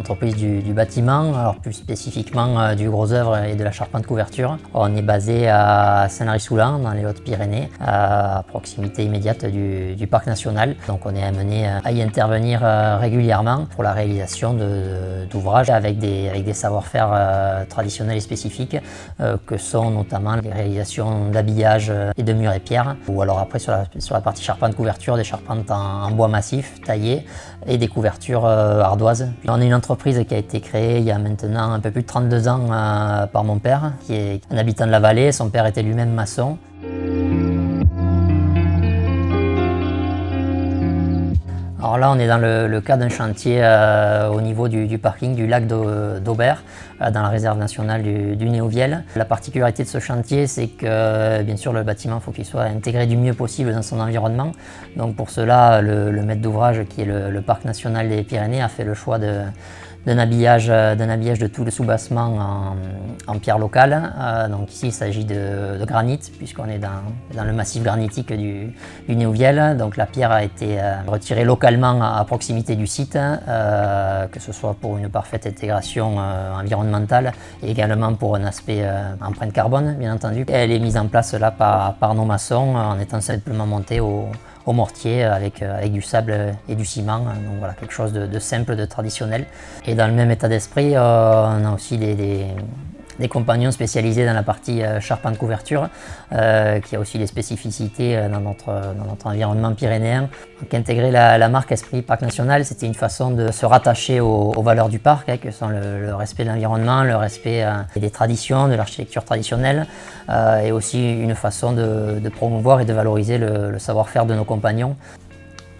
entreprise du bâtiment, alors plus spécifiquement du gros œuvre et de la charpente couverture. On est basé à Sanary-sous-Lens, dans les Hautes-Pyrénées, à proximité immédiate du parc national. Donc on est amené à y intervenir régulièrement pour la réalisation d'ouvrages avec des savoir-faire traditionnels et spécifiques, que sont notamment les réalisations d'habillage et de murs et pierres, ou alors après sur la partie charpente couverture, des charpentes en bois massif taillé et des couvertures ardoises. On est une entreprise qui a été créée il y a maintenant un peu plus de 32 ans par mon père, qui est un habitant de la vallée. Son père était lui-même maçon. Alors là, on est dans le cas d'un chantier au niveau du parking du lac d'Aubert, dans la réserve nationale du Néoviel. La particularité de ce chantier, c'est que bien sûr le bâtiment, il faut qu'il soit intégré du mieux possible dans son environnement. Donc pour cela, le maître d'ouvrage, qui est le parc national des Pyrénées, a fait le choix d'un habillage de tout le soubassement en pierre locale. Donc ici il s'agit de granit, puisqu'on est dans le massif granitique du Néoviel. Donc la pierre a été retirée localement à proximité du site, que ce soit pour une parfaite intégration environnementale et également pour un aspect empreinte carbone, bien entendu. Elle est mise en place là par nos maçons en étant simplement montée au mortier avec du sable et du ciment, donc voilà, quelque chose de simple, de traditionnel. Et dans le même état d'esprit, on a aussi des compagnons spécialisés dans la partie charpente couverture, qui a aussi des spécificités dans notre environnement pyrénéen. Donc, intégrer la marque Esprit Parc National, c'était une façon de se rattacher aux valeurs du parc, que sont le respect de l'environnement, le respect des traditions, de l'architecture traditionnelle, et aussi une façon de promouvoir et de valoriser le savoir-faire de nos compagnons.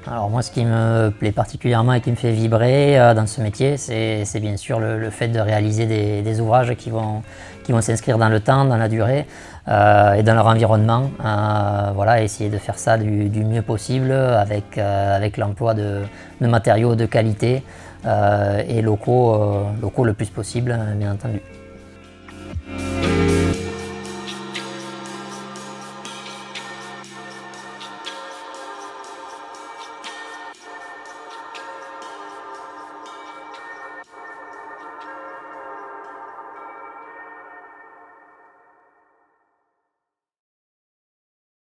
Alors moi, ce qui me plaît particulièrement et qui me fait vibrer dans ce métier, c'est bien sûr le fait de réaliser des ouvrages qui vont s'inscrire dans le temps, dans la durée et dans leur environnement. Voilà, essayer de faire ça du mieux possible avec l'emploi de matériaux de qualité et locaux le plus possible, bien entendu.